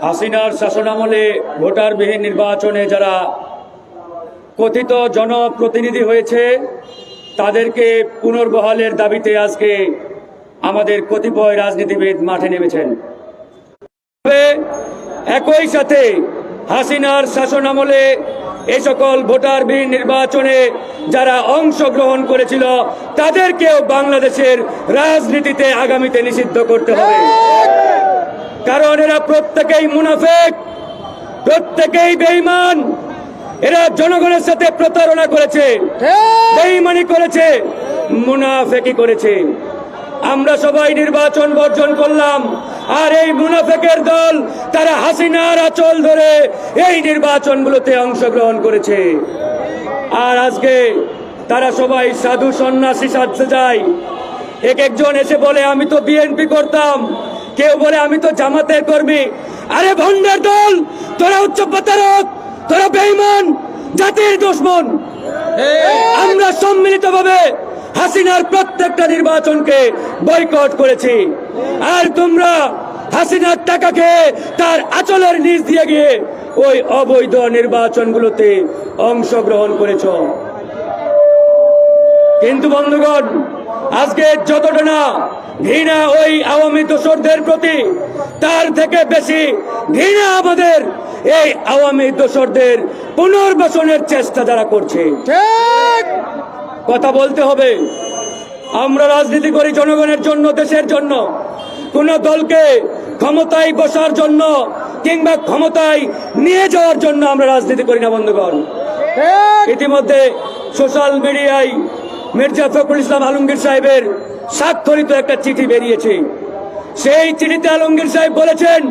হাসিনার শাসনামলে ভোটারবিহীন নির্বাচনে যারা কথিত জনপ্রতিনিধি হয়েছে তাদেরকে পুনর্বহালের দাবিতে আজকে আমাদের কতিপয় রাজনীতিবিদ মাঠে নেমেছেন। একই সাথে হাসিনার শাসনামলে এই সকল ভোটারবিহীন নির্বাচনে যারা অংশগ্রহণ করেছিল তাদেরকেও বাংলাদেশের রাজনীতিতে আগামীতে নিষিদ্ধ করতে হবে, কারণ এরা প্রত্যেকেই মুনাফেক, প্রত্যেকেই বেঈমান। এরা জনগণের সাথে প্রতারণা করেছে, বেঈমানি করেছে, মুনাফেকি করেছে। আমরা সবাই নির্বাচন বর্জন করলাম, আর এই মুনাফেকের দল তারা হাসিনার আঁচল ধরে এই নির্বাচনগুলোতে অংশগ্রহণ করেছে। আর আজকে তারা সবাই সাধু সন্ন্যাসী সাজতে যায়। একজন এসে বলে আমি তো বিএনপি করতাম, কেউ বলে আমি তো জামাতের কর্মী। আরে ভণ্ডের দল, তোরা উচ্চ প্রতারক, তোরা বেঈমান, জাতির দুশমন। আমরা সম্মিলিতভাবে হাসিনার প্রত্যেকটা নির্বাচনকে বয়কট করেছি, আর তোমরা হাসিনার টাকা খেয়ে তার আঁচলের নিচ দিয়ে গিয়ে ওই অবৈধ নির্বাচনগুলোতে অংশগ্রহণ করেছ। কিন্তু বন্ধুগণ, আজকে যতটা না ঘৃণা ওই আওয়ামী দোসরদের প্রতি, তার থেকে বেশি ঘৃণা আমাদের এই আওয়ামী দোসরদের পুনর্বাসনের চেষ্টা যারা করছে। কথা বলতে হবে, আমরা রাজনীতি করি জনগণের জন্য, দেশের জন্য। কোন দলকে ক্ষমতায় বসার জন্য কিংবা ক্ষমতায় নিয়ে যাওয়ার জন্য আমরা রাজনীতি করি না বন্ধুগণ। ইতিমধ্যে সোশ্যাল মিডিয়ায় মির্জা ফখরুল ইসলাম আলমগীর সাহেবের স্বাক্ষরিত একটা চিঠি বেরিয়েছে। সেই চিঠিতে আলমগীর সাহেব বলেছেন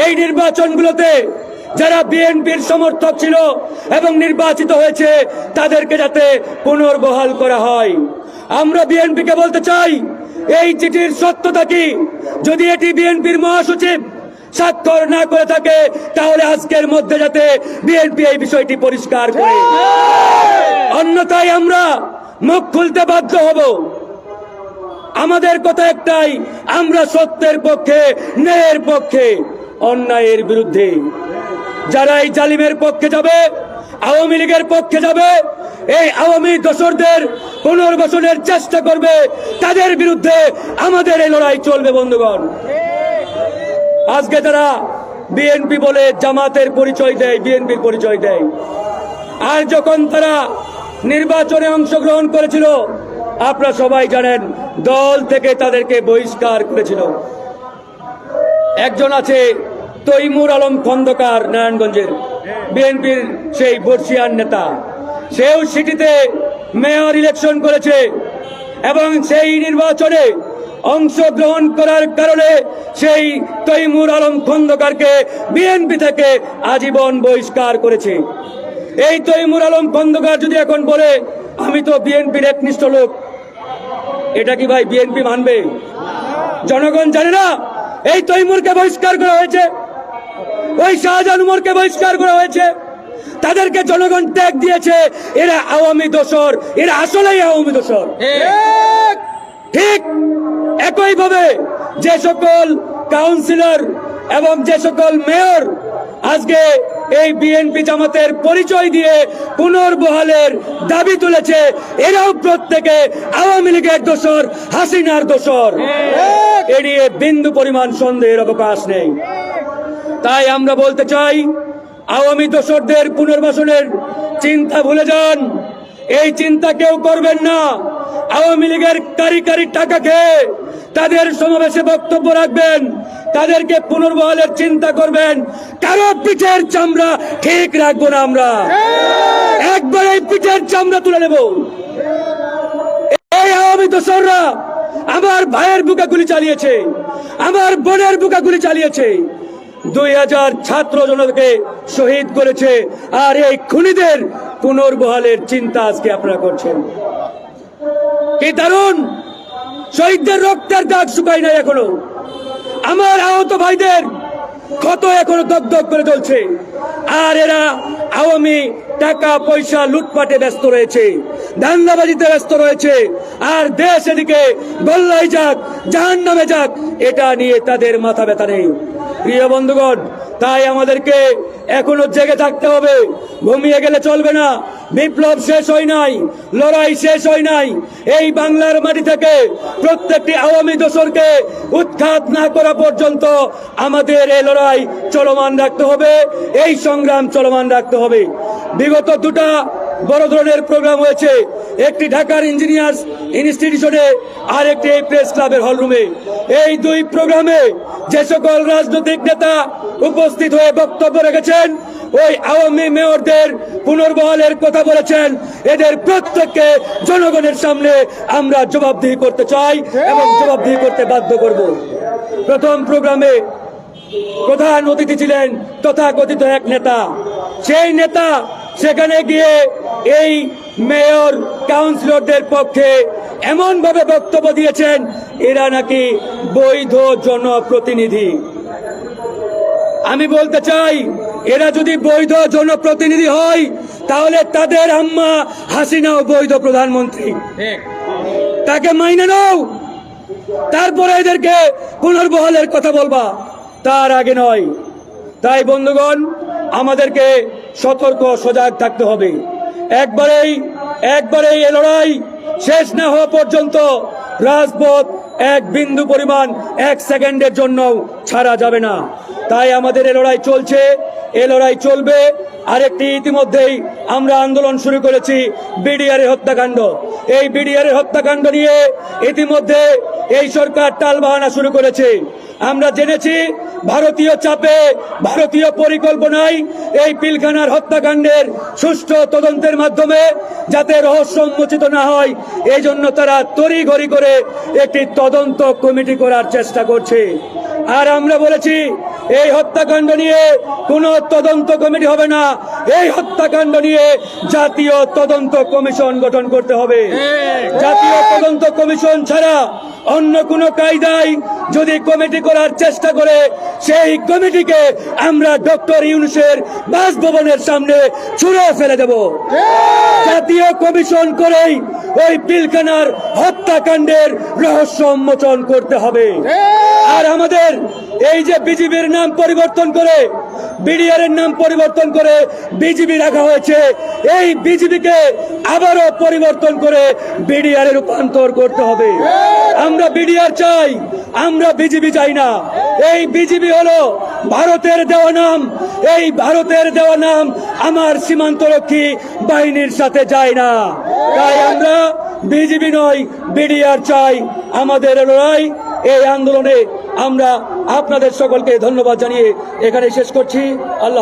এই নির্বাচনগুলোতে যারা বিএনপির সমর্থক ছিল এবং নির্বাচিত হয়েছে তাদেরকে যাতে পুনর্বহাল করা হয়। আমরা বিএনপিকে বলতে চাই, এই চিঠির সত্যতা কি? যদি এটি বিএনপির মহাসচিব স্বাক্ষর না করে থাকে তাহলে আজকের মধ্যে যাতে বিএনপি এই বিষয়টি পরিষ্কার করে, অন্যথায় আমরা মুখ খুলতে বাধ্য হব। আমাদের কথা একটাই, আমরা সত্যের পক্ষে, ন্যায়ের পক্ষে, অন্যায়ের বিরুদ্ধে। যারা এই জালিমের পক্ষে যাবে, আওয়ামী লীগের পক্ষে যাবে, এই আওয়ামী দোসরদের পুনর্বাসনের চেষ্টা করবে, তাদের বিরুদ্ধে আমাদের এই লড়াই চলবে বন্ধুগণ। আজকে যারা বিএনপি বলে জামাতের পরিচয় দেয়, বিএনপির পরিচয় দেয়, আর যখন তারা নির্বাচনে অংশগ্রহণ করেছিল আপনারা সবাই জানেন দল থেকে তাদেরকে বহিষ্কার করেছিল। একজন আছে তৈমুর আলম খন্দকার, নারায়ণগঞ্জের বিএনপির সেই বর্ষিয়ান নেতা, সেও সিটিতে মেয়র ইলেকশন করেছে এবং সেই নির্বাচনে অংশগ্রহণ করার কারণে সেই তৈমুর আলম খন্দকারকে বিএনপি থেকে আজীবন বহিষ্কার করেছে। এই তৈমুর আলম খন্দকার যদি এখন বলে আমি তো বিএনপির একনিষ্ঠ লোক, এটা কি ভাই বিএনপি মানবে? জনগণ জানে না এই তৈমুরকে বহিষ্কার করা হয়েছে, ওই শাহজাহান উমরকে বহিষ্কার করা হয়েছে, তাদেরকে জনগণ ট্যাগ দিয়েছে এরা আওয়ামী দোসর, এরা আসলেই আওয়ামী দোসর। ঠিক একইভাবে যে সকল কাউন্সিলর এবং যে সকল মেয়র আজকে এই বিএনপি জামাতের পরিচয় দিয়ে পুনর্বহালের দাবি তুলেছে, এরাও প্রত্যেকে আওয়ামী লীগের দোসর, হাসিনার দোসর। এ নিয়ে বিন্দু পরিমাণ সন্দেহের অবকাশ নেই। তাই আমরা বলতে চাই, আওয়ামী দোসরদের পুনর্বাসনের চিন্তা ভুলে যান, এই চিন্তা কেউ করবেন না। আওয়ামী লীগের কারি কারি টাকা খেয়ে তাদের সমাবেশে বক্তব্য রাখবেন, তাদেরকে পুনর্বহালের চিন্তা করবেন, কারো পিঠের চামড়া ঠিক রাখবো না আমরা, একবার এই পিঠের চামড়া তুলে নেব। এই আওয়ামী দোসররা আমার ভাইয়ের বুকে গুলি চালিয়েছে, আমার বোনের বুকে গুলি চালিয়েছে, 2000 ছাত্র জনতাকে শহীদ করেছে, আর এই খুনিদের পুনর্বহালের চিন্তা আজকে আপনারা করছেন। কি দারুণ! শহীদদের রক্তের দাগ শুকায় নাই এখনো, আমার আহত ভাইদের ক্ষত এখনো দগদগ করে চলছে, আর এরা আওয়ামী টাকা পয়সা লুটপাটে ব্যস্ত রয়েছে, ধান্দাবাজিতে ব্যস্ত রয়েছে, আর দেশ এদিকে গোল্লায় যাক, জাহান্নামে যাক, এটা নিয়ে তাদের মাথা ব্যথা নেই। প্রিয় বন্ধুগণ, তাই আমাদেরকে এখনো জেগে থাকতে হবে, ঘুমিয়ে গেলে চলবে না। বিপ্লব শেষ হয় নাই, লড়াই শেষ হয় নাই। এই বাংলার মাটি থেকে প্রত্যেকটি আওয়ামী দোসরকে উৎখাত না করা পর্যন্ত আমাদের এই লড়াই চলমান রাখতে হবে, এই সংগ্রাম চলমান রাখতে হবে। বিগত দুটা বড় ধরনের প্রোগ্রাম হয়েছে, একটি ঢাকার ইঞ্জিনিয়ার্স ইনস্টিটিউশনে আর একটি এই প্রেস ক্লাবের হলরুমে। এই দুই প্রোগ্রামে যে সকল রাজনৈতিক নেতা উপস্থিত হয়ে বক্তব্য রেখেছেন, ওই আওয়ামী মেয়রদের পুনর্বহালের কথা বলেছেন, এদের প্রত্যেককে জনগণের সামনে আমরা জবাবদিহি করতে চাই এবং জবাবদিহি করতে বাধ্য করব। প্রথম প্রোগ্রামে প্রধান অতিথি ছিলেন তথাকথিত এক নেতা। সেই নেতা সেখানে গিয়ে এই মেয়র কাউন্সিলরদের পক্ষে এমন ভাবে বক্তব্য দিয়েছেন, এরা নাকি বৈধ জনপ্রতিনিধি। আমি বলতে চাই, এরা যদি বৈধ জনপ্রতিনিধি হয় তাহলে তাদের আম্মা হাসিনাও বৈধ প্রধানমন্ত্রী। তাকে মাইনে নাও, তারপরে এদেরকে পুনর্বহালের কথা বলবা, তার আগে নয়। তাই বন্ধুগণ, আমাদেরকে সতর্ক সজাগ থাকতে হবে। একবারেই এই লড়াই শেষ না হওয়া পর্যন্ত রাজপথ এক বিন্দু পরিমাণ, এক সেকেন্ডের জন্য ছাড়া যাবে না। তাই আমাদের এই লড়াই চলছে, এই লড়াই চলবে। আরেকটি ইতিমধ্যেই আমরা আন্দোলন শুরু করেছি, বিডিআর হত্যাকাণ্ড। এই বিডিআর হত্যাকাণ্ড নিয়ে ইতিমধ্যে এই সরকার টালবাহানা শুরু করেছে। আমরা জেনেছি ভারতীয় চাপে, ভারতীয় পরিকল্পনায় এই পিলখানার হত্যাকাণ্ডের সুষ্ঠু তদন্তের মাধ্যমে যাতে রহস্য উন্মোচিত না হয়, এই জন্য তারা তড়িঘড়ি করে একটি তদন্ত কমিটি করার চেষ্টা করছে। আর আমরা বলেছি, এই হত্যাকাণ্ড নিয়ে কোনো তদন্ত কমিটি হবে না, এই হত্যাকাণ্ড নিয়ে জাতীয় তদন্ত কমিশন গঠন করতে হবে। জাতীয় তদন্ত কমিশন ছাড়া অন্য কোনো কায়দায় যদি কমিটি করার চেষ্টা করে, সেই কমিটিকে আমরা ডক্টর ইউনূসের বাসভবনের সামনে ছুঁড়ে ফেলে দেব। জাতীয় কমিশন করেই ওই পিলখানার হত্যাকাণ্ডের রহস্য উন্মোচন করতে হবে। আর আমাদের এই যে বিজিবির নাম পরিবর্তন করে, বিডিআর এর নাম পরিবর্তন করে বিজিবি রাখা হয়েছে, এই বিজিবিকে আবারও পরিবর্তন করে বিডিআর এ রূপান্তর করতে হবে। আমরা বিডিআর চাই, আমরা বিজিবি চাই না। এই বিজিবি হলো ভারতের দেওয়া নাম, এই ভারতের দেওয়া নাম আমার সীমান্তরক্ষী বাহিনীর সাথে যায় না। তাই আমরা বিজিবি নয়, বিডিআর চাই। আমাদের লড়াই, এই আন্দোলনে আমরা আপনাদের সকলকে ধন্যবাদ জানিয়ে এখানে শেষ করছি। আল্লাহ।